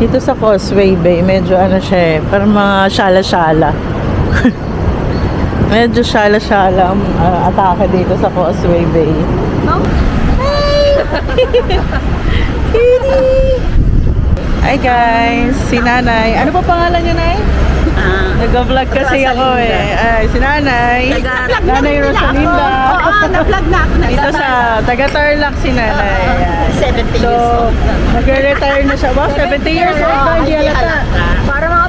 Dito sa Causeway Bay, medyo ano siya eh, parang mga shala-shala. Medyo shala-shala ang atake dito sa Causeway Bay. Hi guys, si Nanay. Ano pa pangalan niyo, Nay? Nag-vlog kasi ako eh. Ay, si Nanay. Nanay Rosalinda. Oo, na-vlog na ako. Dito sa taga-Tarlac si Nanay. 70 years old. Mag-retire na siya. Wow, 70 years old ba? Hindi halata. Para mga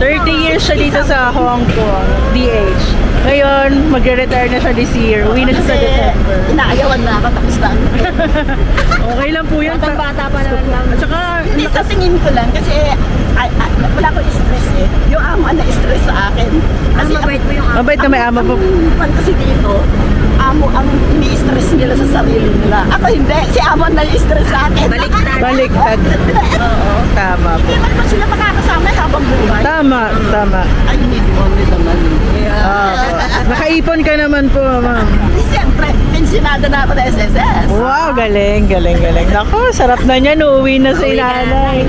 50 30 years siya dito sa Hong Kong, DH. Ngayon, magre-retire na siya this year. Uwi na siya sa December. Inaayawan na ako, tapos lang. Okay lang po yun. Bata pa naman lang. At saka, Hindi, sa tingin ko lang, kasi wala akong stress eh. Yung amo ang na-stress sa akin. Kasi mabait mo yung amo. mabait na may ama po. Ang kasi dito, amo ang ini-stress nila sa sarili nila. Ako hindi, si amo ang na-stress sa akin. Baliktad. Oo. Tama po. Hindi man pa sila makakasama habang buhay. Tama. I need only the money. Nakaipon ka naman po, ma'am. Siyempre, pensionado na ako na SSS. Wow, galing. Naku, sarap na niyan. Uuwi na si Nanay.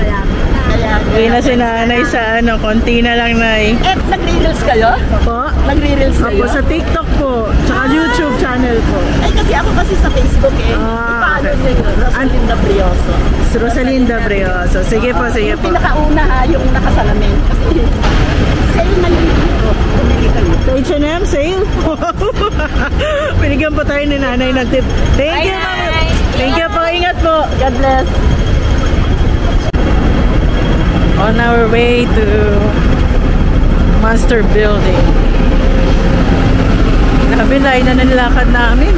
Uwi na si Nanay sa ano, konti na lang, Nay. Eh, nagre-reels kayo? Po? Nagre-reels kayo? Opo, sa TikTok po. Tsaka YouTube channel po. Eh, kasi ako kasi sa Facebook eh. Paano okay. niyo yun? Rosalinda Brioso. Rosalinda Brioso. Sige po. Yung pinakauna ha, yung nakasalamin. Kasi, sa'yo na yun. Bumili kayo. Sa H&M sale? Binigyan po tayo ni Nanay ng tip. Thank you, Ma'am. Thank you po. Ingat po. God bless. On our way to Monster Building. Nabilay na nilakad namin.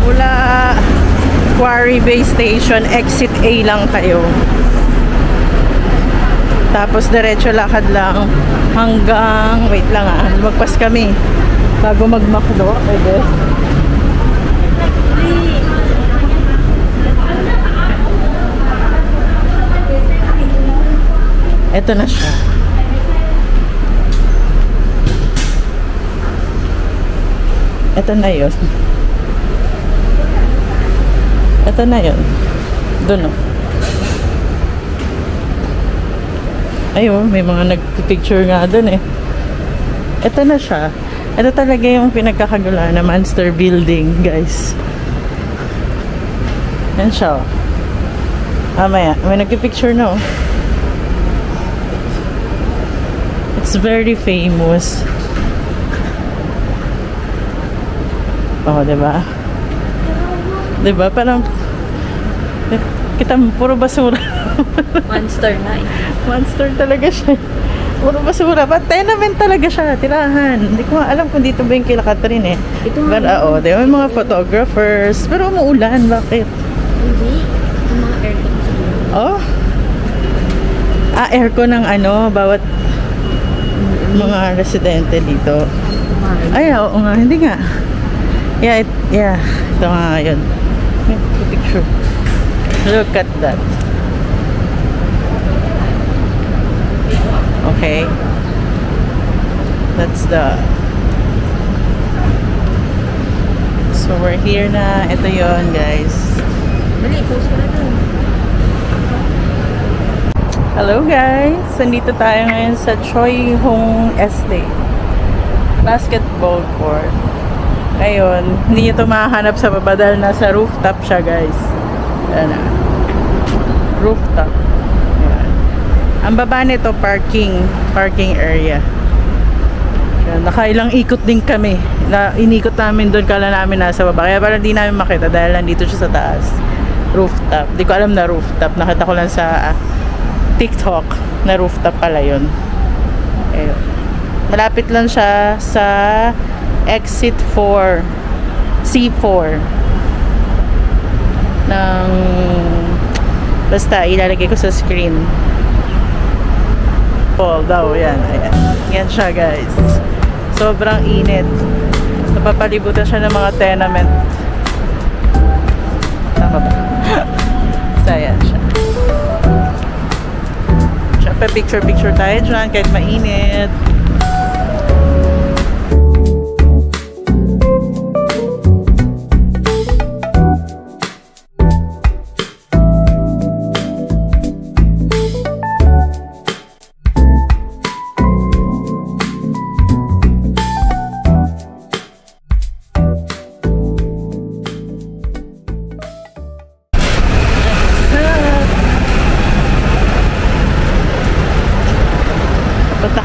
Mula Quarry Bay Station, exit A lang kayo. Tapos diretso lakad lang hanggang, wait lang magpas kami bago magmakdo. Pwede. Ito na siya. Ito na yun. Ito na yun. Doon o. Ayun, may mga nagpipicture nga doon eh. Ito na siya. Ito talaga yung pinagkakagulaan na Monster Building, guys. Yan siya o. Mamaya, may nagpipicture na o. It's very famous. Oh, diba? Diba? Parang kita mo, puro basura. Monster na eh. Monster talaga siya. Puro basura. But tenement talaga siya. Tirahan. Hindi ko alam kung dito ba yung kila Catherine eh. But oo, diba? May mga photographers. Pero umuulan. Bakit? Hindi. Yung mga aircon. Oh? Aircon ng ano, bawat mga residente dito. Ay, oo nga. Hindi nga. Yeah. Ito nga yun. Picture. Look at that. Okay. That's the... So, we're here na. Ito yun, guys. Hello, guys. Nandito tayo ngayon sa Choi Hong Estate. Basketball court. Ngayon, hindi nyo ito makahanap sa baba dahil nasa rooftop siya, guys. Ayan na. Rooftop. Ayan. Ang baba nito, parking area. Ayan, nakailang ikot din kami. Inikot namin doon, kala namin nasa baba. Kaya parang di namin makita dahil nandito siya sa taas. Rooftop. Di ko alam na rooftop. Nakita ko lang sa TikTok na rooftop pala yun. Ayan. Malapit lang siya sa exit 4 C4 ng basta ilalagay ko sa screen. Paul daw yan. Ayan. Yan siya, guys. Sobrang init. Napapalibutan siya ng mga tenement. Tama ba? So yan siya. Siyempre picture tayo dyan kahit mainit.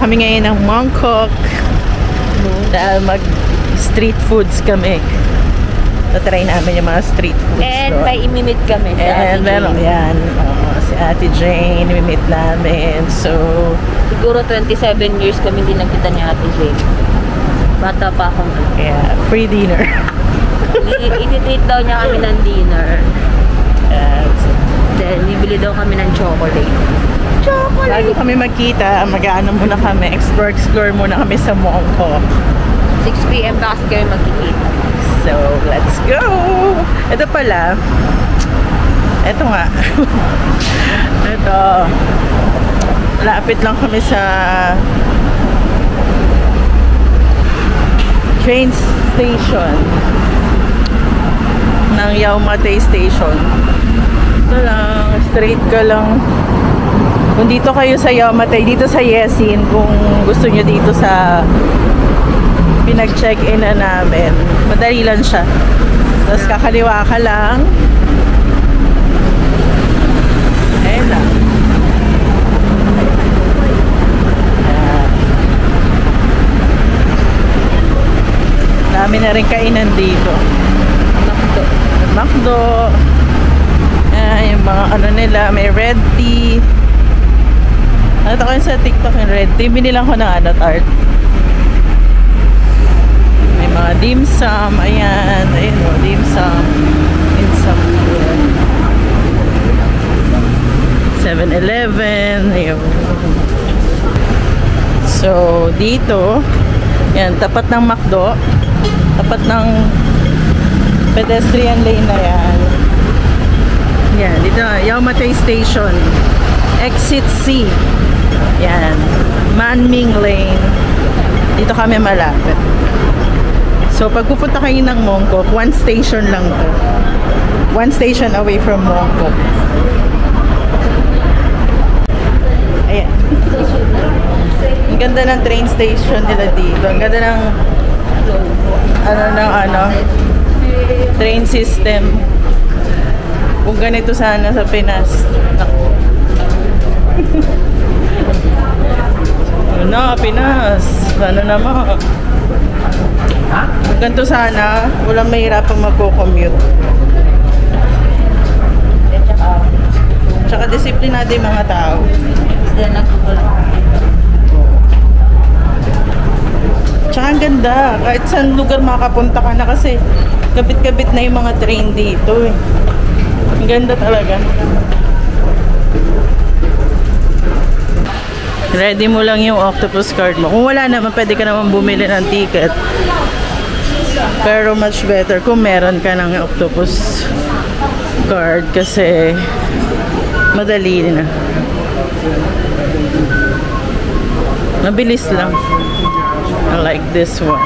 kami ngayon ng Mongkok. Dahil mag-street foods kami. Tatry namin yung mga street foods. And doon. may imimit kami. And meron yan. Si Ate Jane, imimit namin. So, siguro 27 years kami hindi nagkita ni Ate Jane. Bata pa akong. yeah, free dinner. I-treat daw niya kami ng dinner. Then, bibili daw kami ng chocolate. Bago kami magkita, mag-ano muna kami, explore muna kami sa Mongkok. 6 PM pa kasi kami magkikita. So, let's go! Ito pala, ito nga. Ito, lapit lang kami sa train station ng Yau Ma Tei Station. Ito lang, straight ka lang. Kung dito kayo sa Yau Ma Tei, dito sa Yesin, kung gusto nyo dito sa pinag-check-in na namin, madali lang siya. Tapos kakaliwa ka lang. Ayun lang. Dami na rin kainan dito. Macdo. Yung mga ano nila, may red tea. Ano ko sa TikTok yung red tea. Binilang ko ng ano, tart. May mga dim sum. Ayan. Ayun o, dim sum. Dim sum. 7-Eleven. Ayun. So, dito, yan, tapat ng Macdo. Tapat ng pedestrian lane na yan. Yan, dito, Yau Ma Tei Station. Exit C. Yan. Manming Lane. Dito kami malapit. So, pag pupunta kayo ng Mongkok, one station lang to. One station away from Mongkok. Ayan. Ang ganda ng train station nila dito. Ang ganda ng train system. Kung ganito sana sa Pinas. Naku. Ano na, Pinas? Sana naman. Kung ganito sana, walang mahirapang magko-commute. Tsaka disiplinado yung mga tao. Tsaka ang ganda. Kahit saan lugar makapunta ka na kasi kabit-kabit na yung mga train dito eh. Ang ganda talaga. Ready mo lang yung octopus card mo. Kung wala naman, pwede ka naman bumili ng ticket. Pero much better kung meron ka ng octopus card kasi madali na. Mabilis lang. I like this one.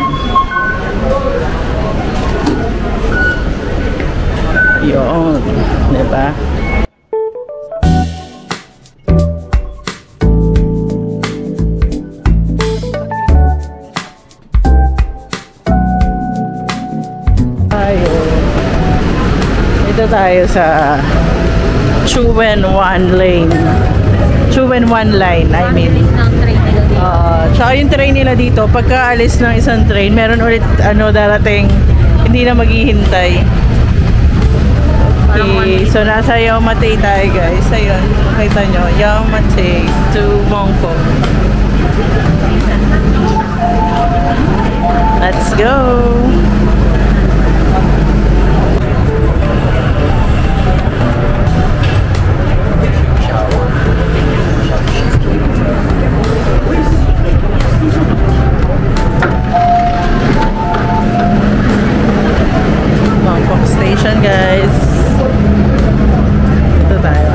Yun. Diba? Dito tayo sa Chuen Wan Lane. Chuen Wan Line, I mean. Tsaka yung train nila dito, pagka alis ng isang train, meron ulit darating, hindi na maghihintay. Okay, so nasa Yau Ma Tei tayo guys. Ayun, makita nyo, Yau Ma Tei to Mongkok. Let's go! Mongkok Station guys. Ito tayo.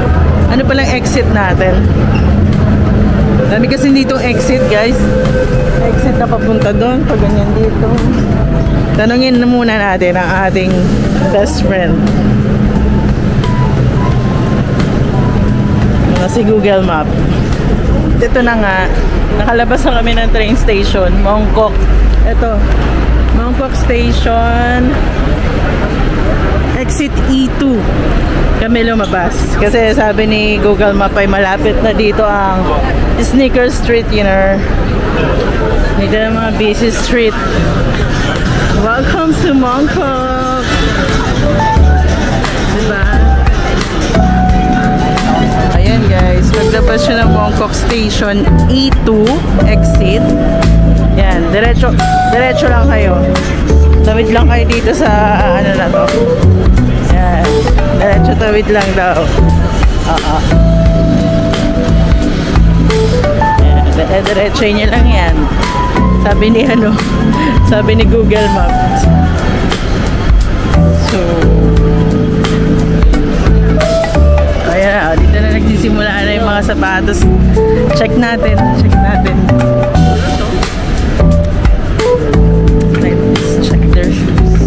Ano palang exit natin? Dami kasi ditong exit guys. Exit na papunta doon. Pag ganyan dito. Tanungin na muna natin ang ating best friend. Si Google Map. Ito na nga. Nakalabas na kami ng train station. Mongkok. Ito. Mongkok Station. Exit E2. Kami lumabas. Kasi sabi ni Google Map ay malapit na dito ang Sneaker Street, Dito na mga busy street. Welcome to Mongkok! Diba? Ayan guys, paglabas nyo ng Mongkok Station E2 exit. Yan, diretso lang kayo. Tawid lang kayo dito sa ano na to. Yan, diretso tawid lang daw. Diretso nyo lang yan. Sabi ni sabi ni Google Maps. So, ayan, dito na nagsisimula na yung mga sapatos. Check natin. Let's check their shoes.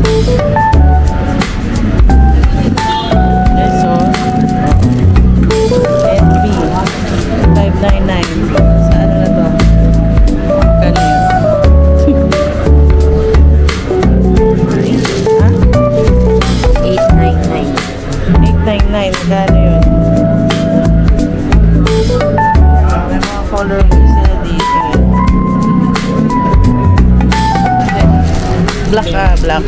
Okay, so NB 599. Sa ano na to? Kano yun? Ha? 899. 899. Kano yun? May mga colorways sila dito. Black black.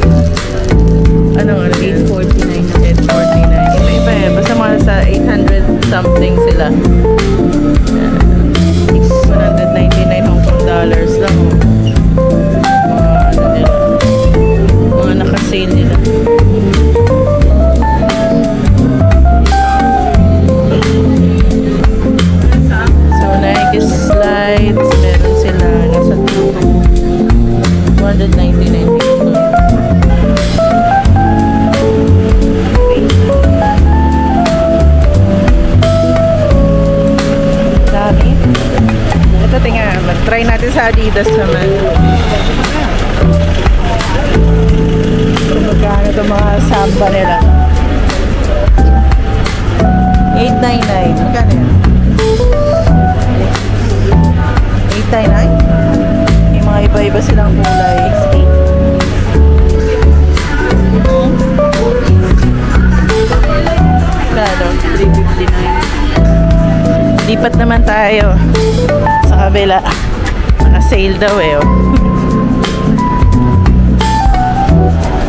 Ano nga? 849. 849. Iba eh. Basta mga sa 800 something sila. 199 Hong Kong dollars lang. Mga ano nila. Mga naka-sale nila. So, Nike slides. Meron sila. Nasa 299 dito. Dami. Ito, tingnan. Mag-try natin sa Adidas naman. Magkano ito mga samba nila. 899. Magkano yan? 899? May mga iba-iba silang kulay. Kano? 359. Lipat naman tayo sa kabila. Naka-sale daw eh. Oh.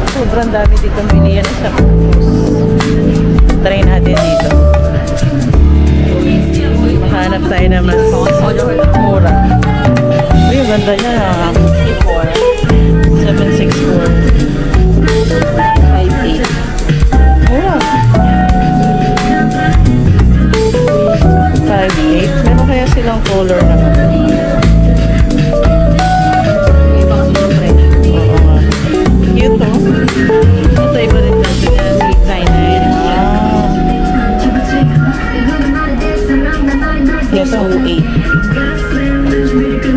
Sobrang dami dito miliyan sa campus. Try natin dito. Mahanap tayo na mas mura. Uy, ang ganda niya. 764. 58. Mura. 58. Meron kaya silang color naman. Oo nga. Cute oh. Ito iba rin natin yan. 899. Ito 8.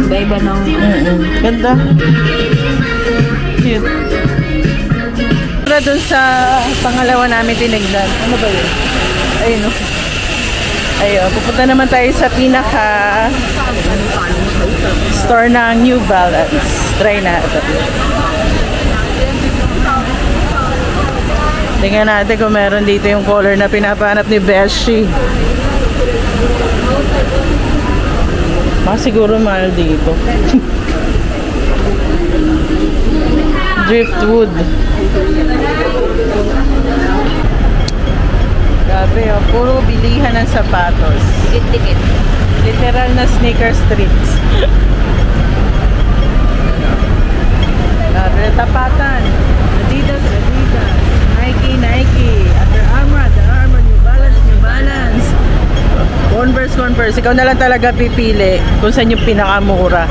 Iba-iba ng... Ganda. Cute. Pero dun sa pangalawa namin tinignan. Ano ba yun? Ayun oh. Ayun, pupunta naman tayo sa pinaka store ng New Balance. Try natin. Tingnan natin kung meron dito yung color na pinapahanap ni Beshi. Siguro mahal dito. Driftwood. Grabe oh, puro bilihan ng sapatos. Tikit-tikit. Literal na sneaker streets. Grabe, tapatan. Adidas, Nike, Under Armour, New Balance. Converse. Ikaw na lang talaga pipili kung saan yung pinakamura.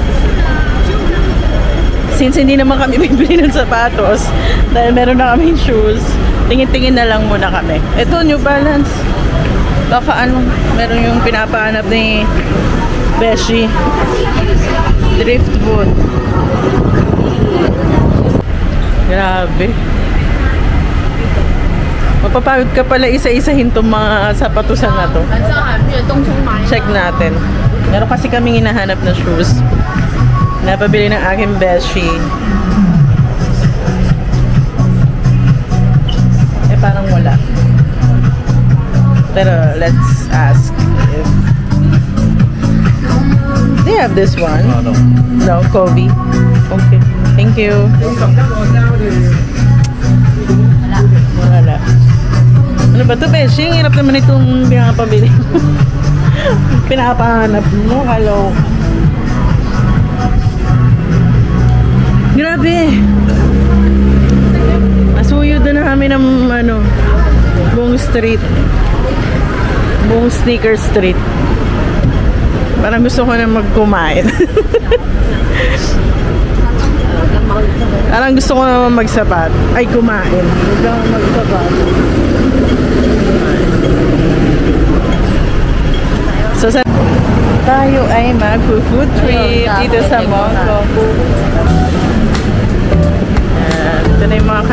Since hindi naman kami bibili ng sapatos, dahil meron na kaming shoes, tingin-tingin na lang muna kami. Ito, New Balance. Baka ano, meron yung pinapahanap ni Beshi. Driftwood. Grabe. Mapapagod ka pala isa-isahin itong mga sapatusan na to. Check natin. Meron kasi kaming hinahanap na shoes. Napabili ng aking Beshi. Parang wala. Pero let's ask if... Di, you have this one? Oh, no. No, Kobe. Okay. Thank you. Wala. Ano ba ito, Beshi? Ang hirap naman itong pinapabili. Pinapahanap mo. Hello. Grabe. Asuyo doon na kami ng buong street. Buong sneaker street. Parang gusto ko na magkumain. Parang gusto ko naman magsapat. Ay, kumain. Huwag lang magsapat. So, tayo ay mag-food trip dito sa Mongo. Ito na yung mga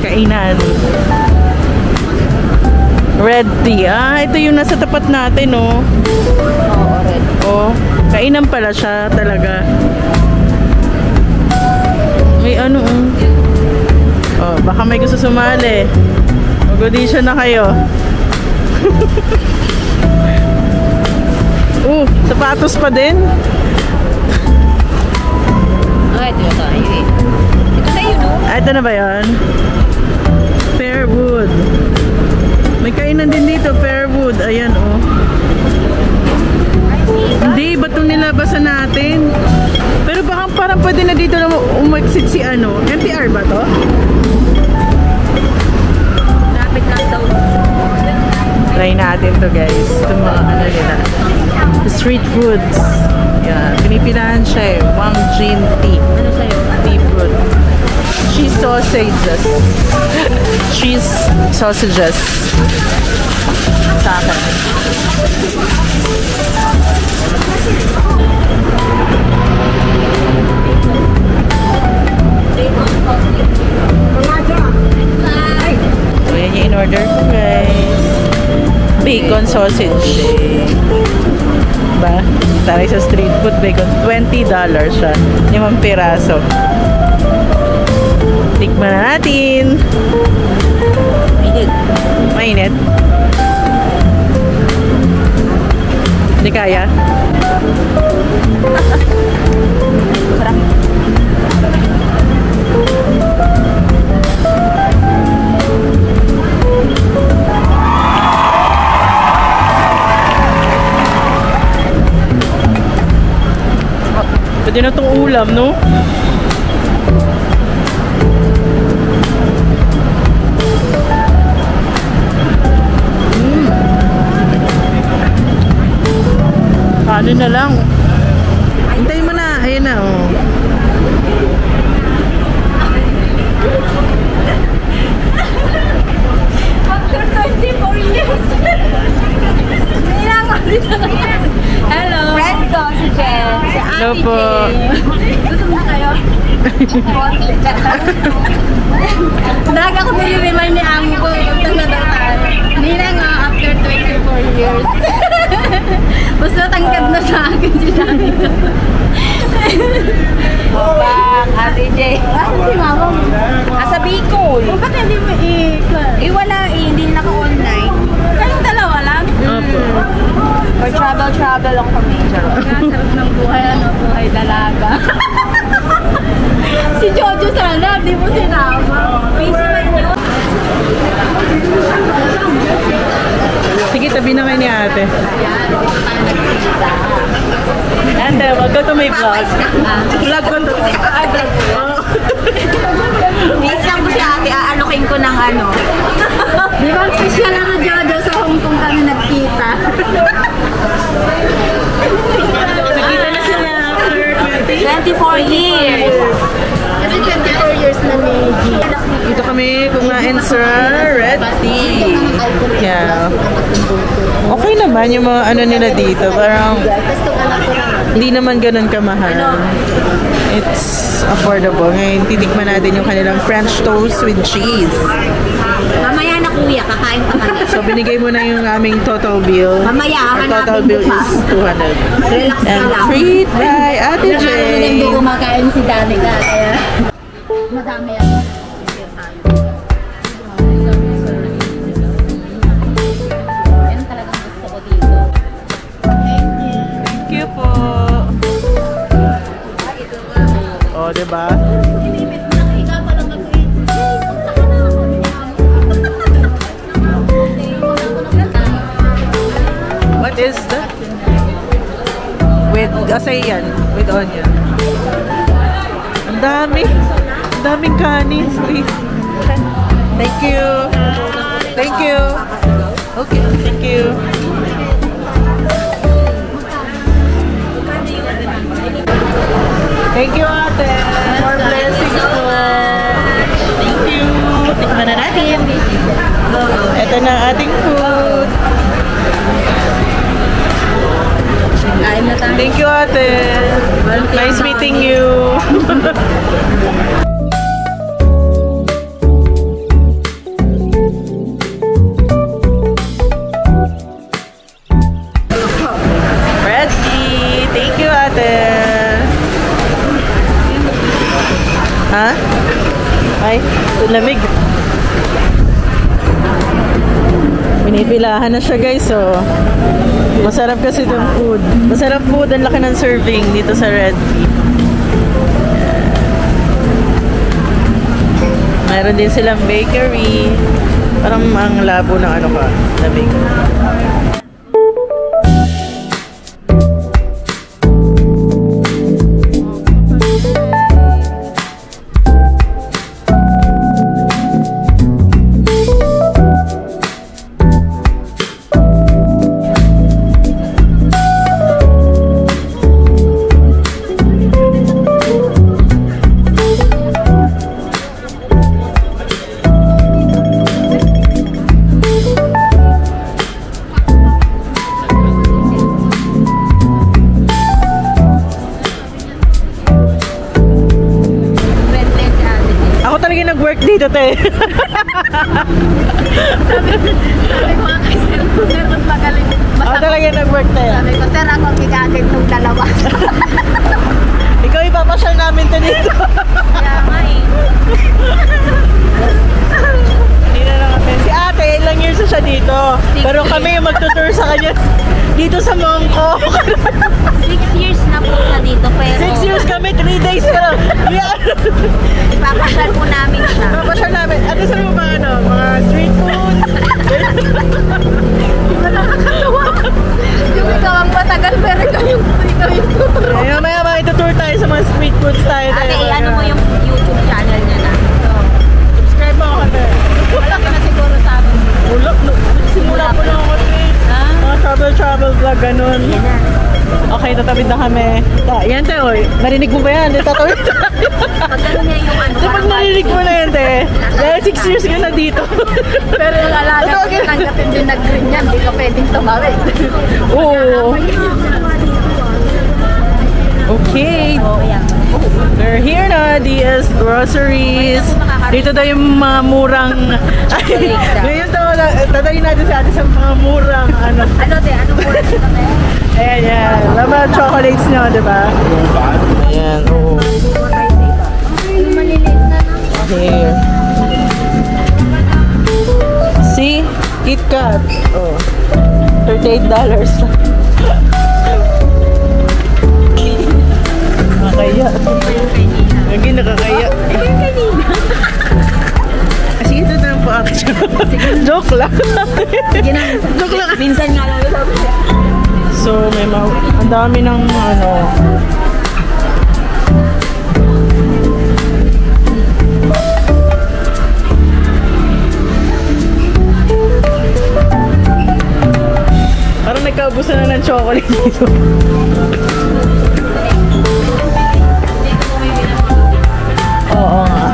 kainan. Red tea. Ah, ito yung nasa tapat natin, oh. Oo, red. Oh, kainan pala siya talaga. May ano, oh, baka may gusto sumali. Mag-audition na kayo. Sapatos pa din. Ah, ito na tayo eh. Ito na yun, oh. Ah, ito na ba yan? Fairwood. May kainan din dito, Fairwood. Ayan, oh. Hindi, ba't itong nilabasan natin? Pero baka parang pwede na dito na umexit si MTR ba to? Lapit lang daw. Try natin to, guys. Ito mga nila. Street foods. Yan. Pinipilahan siya eh. Wang Jin tea. Ano sa'yo? Tea fruit. Cheese sausages. Cheese sausages. Sa akin. So, yan yung in-order ko, guys. Bacon sausage. Ba? Taray sa street food bacon. $20 siya. 5 piraso. Tikman na natin. Mainit. Mainit. Hindi kaya? Sarap. Pwede na itong ulam, no? Ano na lang. Hintayin mo na. Ayan na, oh. After 24 years. Hello. Red sausages. Hello po. Gutom na kayo? Dahil ako nire-remind ni Amo ko, gutom na daw tayo. Hindi na nga, after 24 years. Basta tangkad na sa akin si Dani. Bang, Ate J. Asan si Mama mo? Sa Bicol. Ba't hindi mo wala hindi naka-online. Kayong dalawa lang? Or travel lang kami. Sarap ng buhay, buhay dalaga. Si Jojo sana, di mo sinama. Busy man yun. Sige, tabi na kayo ni ate. Ate, go to my vlog. Vlog ko to. Ay, vlog ko. Please lang ko si ate, aalokin ko ng ano. Di ba, special lang na Jojo sa Hong Kong kami nagkita. Nakita na sila after 24 years. Kasi 24 years na may G. Dito kami kumain sa Red Tea. Yeah. Okay naman yung mga ano nila dito. Parang hindi naman ganun kamahal. It's affordable. Ngayon, titikman natin yung kanilang French toast with cheese. Mamaya na kuya, kakain pa kami. So, binigay mo na yung aming total bill. Mamaya, Our total hanapin bill ko pa. is 200. Relax ka And lang. treat by Ate J. Hindi kumakain si Danica, kaya madami yan. Yan talagang gusto ko dito. Thank you po. Pasay yan. With onion. Ang dami. Ang daming kanin. Please. Thank you. Thank you. Okay, thank you. Thank you, ate. More blessings po. Thank you. Tikman na natin. Ito na ang ating food. Thank you, ate. Nice meeting you. Thank you, ate. Ha? Ay, lamig. Pinipilahan na siya, guys. So, masarap kasi itong food. Masarap food. Ang laki ng serving dito sa Red Tea. Meron din silang bakery. Parang ang labo ng ano ka, na bakery. Nag-work dito, te. Sabi ko nga kay Sir, mas magaling. Ako talaga nag-work, te. Sabi ko, Sir, ako ang gigagit ng dalawa. Ikaw ipapasyal namin to dito. Kaya nga eh. Hindi na lang kami. Si ate, ilang years na siya dito. Pero kami yung magtutour sa kanya dito sa Mongkok. 6 years na po na dito, pero 6 years kami, 3 days ka lang. ipapasyal po namin siya. Ipapasyal namin. Ano sa mga ano? Mga street food? Nakakatawa. Yung ikaw ang matagal, pero ikaw yung tutor. Ayun, maya itutour tayo sa mga street foods tayo. Ate, ano mo yung YouTube channel niya na? Subscribe mo ako, te. Wala ka na siguro sa amin. Ulap, simula po lang ako, te. Mga travel vlog, ganun. Okay, tatawid na kami. Yan, te, oy. Narinig mo ba yan? Tatawid na. Pag gano'n niya yung ano. Pag narinig mo na yan, te. Dahil 6 years ka na dito. Pero yung alaga ko tanggapin din na green yan. Hindi ka pwedeng tumawid. Oo. Okay. We're here na, DS Groceries. Dito daw yung mga murang... Ngayon daw, tatayin natin sa atin sa mga murang ano. Ano te? Ano mura dito te? Ayan, yan. Mga chocolates nyo, di ba? Ayan, oo. Yung maliliit na na. Here. See? KitKat. Oh. $38 lang. Nakakaya. Lagi nakakaya. Kasi ito na po action. Joke lang. Joke lang. Minsan nga lang sabi siya. So, may ang dami ng ano. Parang nagkaubusan na ng chocolate dito. Oo nga.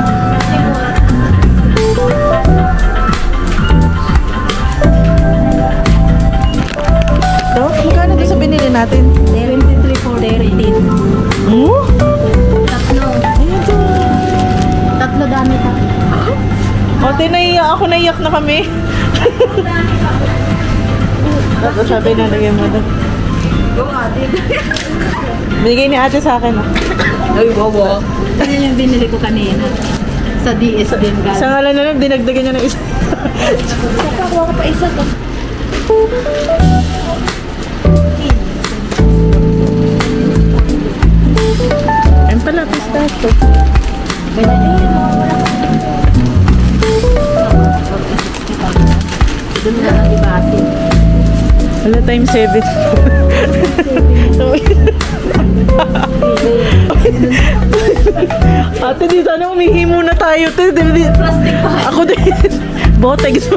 So, magkano doon sa binili natin? 23 for 13. Hmm? Tatlo. Ayan to. Tatlo dami pa. O, naiyak ako, naiyak na kami. Tapos sabi na lagay mo doon. Go ate. Binigay ni ate sa akin. Ay, bobo. Ano yung binili ko kanina? Sa DS din ka. Sa ngalan na lang, dinagdagan niya ng isa. Saka kuha ko pa isa to. Ayun pala, pistacho. Doon na lang ibase. Wala, time 7. Ate, di sana umihi muna tayo. Plastic pa. Ako din. Botex.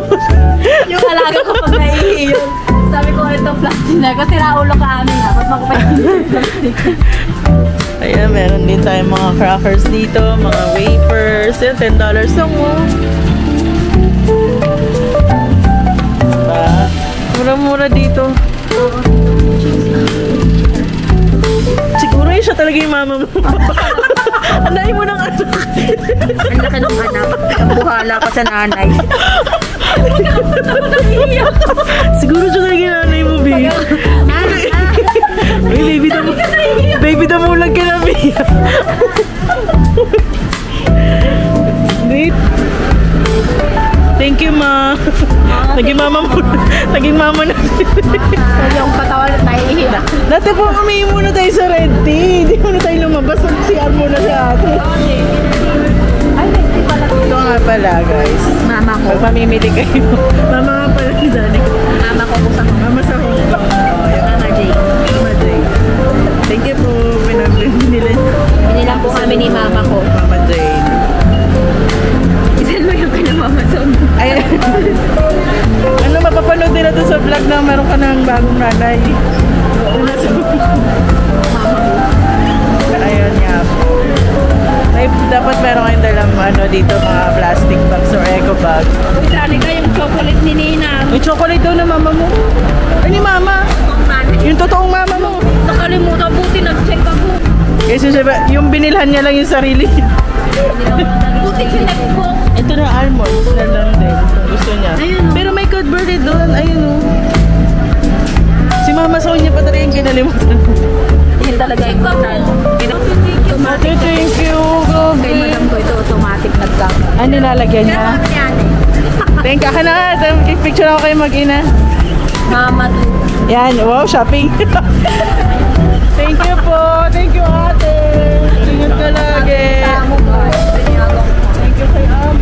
Yung alaga ko pag naihi yun. Sabi ko, ito plastic na. Kasi raulo ka amin ha. Ba't makupahin plastic? Ayan, meron din tayong mga crackers dito. Mga wafers. Yan, $10 lang mo. Mura-mura dito. Siguro yun siya talaga yung mama mo. Anay mo ng anak. Ang laki ng anak. Ang buhala pa sa nanay. Siguro siya talaga yung nanay mo, babe. Ay, baby damulag ka na, babe. Wait. Thank you, ma. Naging mama mo. Naging mama na. Yung katawan na naihi na. Dati po, umihi muna tayo sa Red Tea. Hindi muna tayo lumabas. CR muna si ate. Ay, hindi pala. Ito nga pala, guys. Mama ko. Pagpamimili kayo. Mama nga pala si Dani. Mama ko po sa Mama sa Hong Kong. Mama Jay. Mama Jay. Thank you po. Binilang po kami ni mama ko. Mama Jay. Isan mo yung kanya mama sa Ay, ano, mapapanood nila doon sa vlog na meron ka ng bagong nanay. Ayun nga po. Ay, dapat meron kayong dalang ano, dito mga plastic bags or eco bag. Dali ka yung chocolate ni Nina. Yung chocolate daw na mama mo. Ay, ni mama. Yung totoong mama mo. Nakalimutan, buti nag-check ako. Kasi yung binilhan niya lang yung sarili. Buti check ko. Ito na almonds na lang din. Gusto niya. Ayun, oh. Pero may Cadbury doon. Ayun o. Si Mama Sonia pa talaga yung kinalimutan. Yan talaga yung kutan. Ate, thank you. Kay madam ko ito automatic nag-lock. Ano nilalagyan niya? Thank you. Na. Picture ako kayo mag-ina. Mama to. Yan. Wow, shopping. Thank you po. Thank you, ate. Ingat ka lagi. Thank you kay Amo.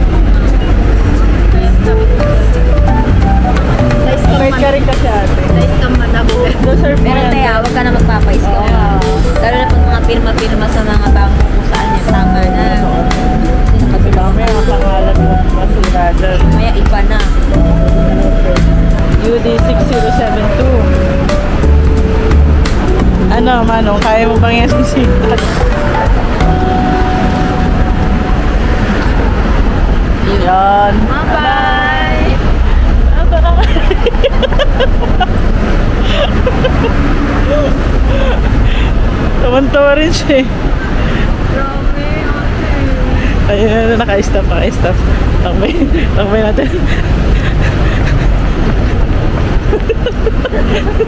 Wait ka rin kasi ate. Nice ka manabo. Deserve mo Pero yan. tayo, huwag ka na magpapais ko. Lalo na pag mga pirma-pirma sa mga bangko kung saan yung tama na. Sa kabila. May mga pangalan mo masira dyan. Maya iba na. UD 6072. Ano, Manong? Kaya mo bang yan sisikat? Yan. Bye-bye! Tawan-tawa rin siya eh. Grabe, ate. Ayun, naka-stop, naka-stop. Takbay natin.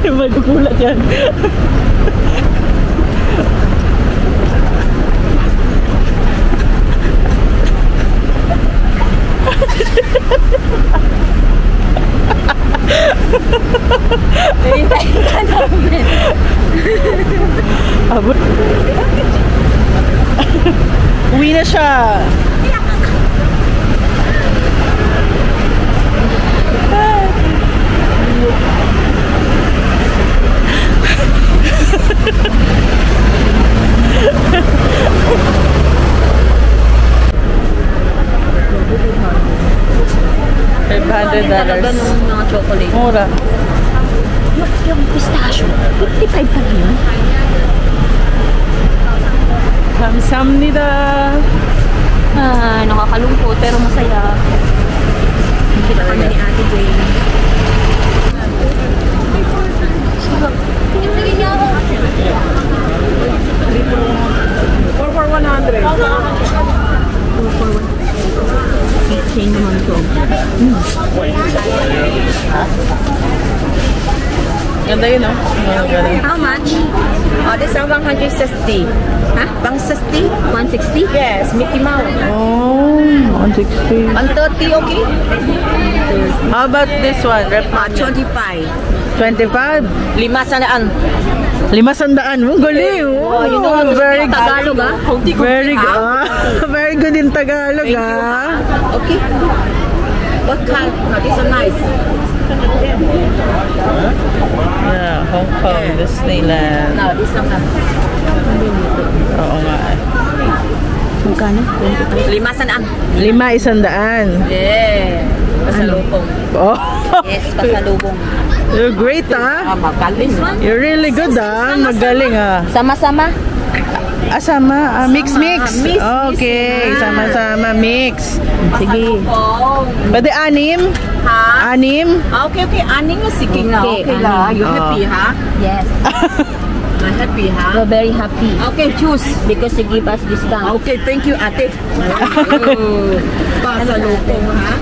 Magkukulat yan. Hintayin ka namin. Abot. Uwi na siya. $500. Mga chocolate. Mura. Yung pistachio, 55 pa rin yun. 감사합니다. Nakakalungkot pero masaya. Kita kami ni Ate Jane. Sarap. Tingnan niya ako. 4 for 100. 4 for 1. Chain naman ito. Ganda yun, no? How much? Oh, this is 160. Ha? 160? 160? Yes, Mickey Mouse. Oh, 160. 130, okay? How about this one? Rep 25. 25? 500. 500. Oh, galing. Oh, you know, very good. Tagalog, ah. Very good. Very good in Tagalog, ah. Okay. What kind? No, this is nice. Yeah, Hong Kong, Disneyland. No, this is not. Oo nga. Magkano? 500. 500. Yeah. Pasalubong. Oh. Yes, pasalubong. You're great, ah. This one? You're really good, ah. Magaling, ah. Sama-sama. Sama. Mix. Okay. Sama-sama, mix. Sige. Pwede 6? Ha? 6? Okay. Aning nga sige na. Okay, Okay la. You aning. happy, ha? Yes. I'm happy, ha? We're very happy. Okay, choose. Because you give us discount. Okay, thank you, ate. Pasalubong, ha?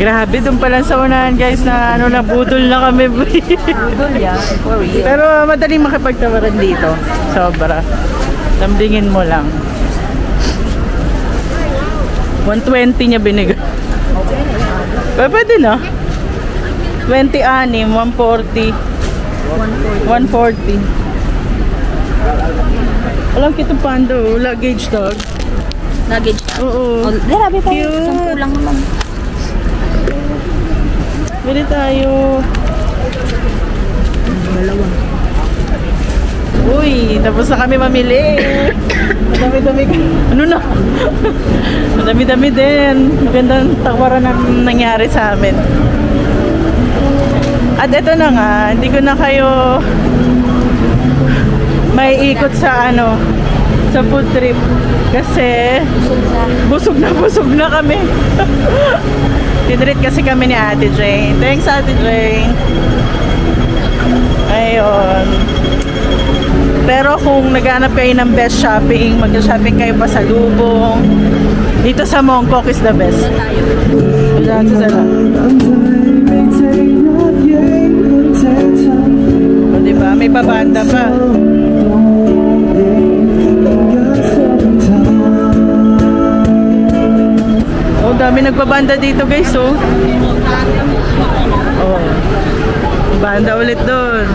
Grabe, doon pa lang sa unahan, guys, na nabudol na kami. Budol yan. For real. Pero madaling makipagtawaran dito. Sobra. Lambingin mo lang. 120 niya binigay. Pwede na. 26, 140. 140. Alam kita panda, luggage dog. Luggage. Oo. Grabe pa. Cute. 10 lang naman. Bili tayo. Dalawa. Uy, tapos na kami mamili. Madami-dami. Ano na? Madami-dami din. Magandang tawaran ang nangyari sa amin. At ito na nga, hindi ko na kayo may ikot sa sa food trip. Kasi busog na kami. Tinreat kasi kami ni Ate Jane. Thanks, Ate Jane. Ayun. Pero kung naghanap kayo ng best shopping, mag-shopping kayo pa sa Lubong. Dito sa Mongkok is the best. O, diba? May pabanda pa. Oh, dami nagpabanda dito, guys, oh. Oh. Banda ulit doon.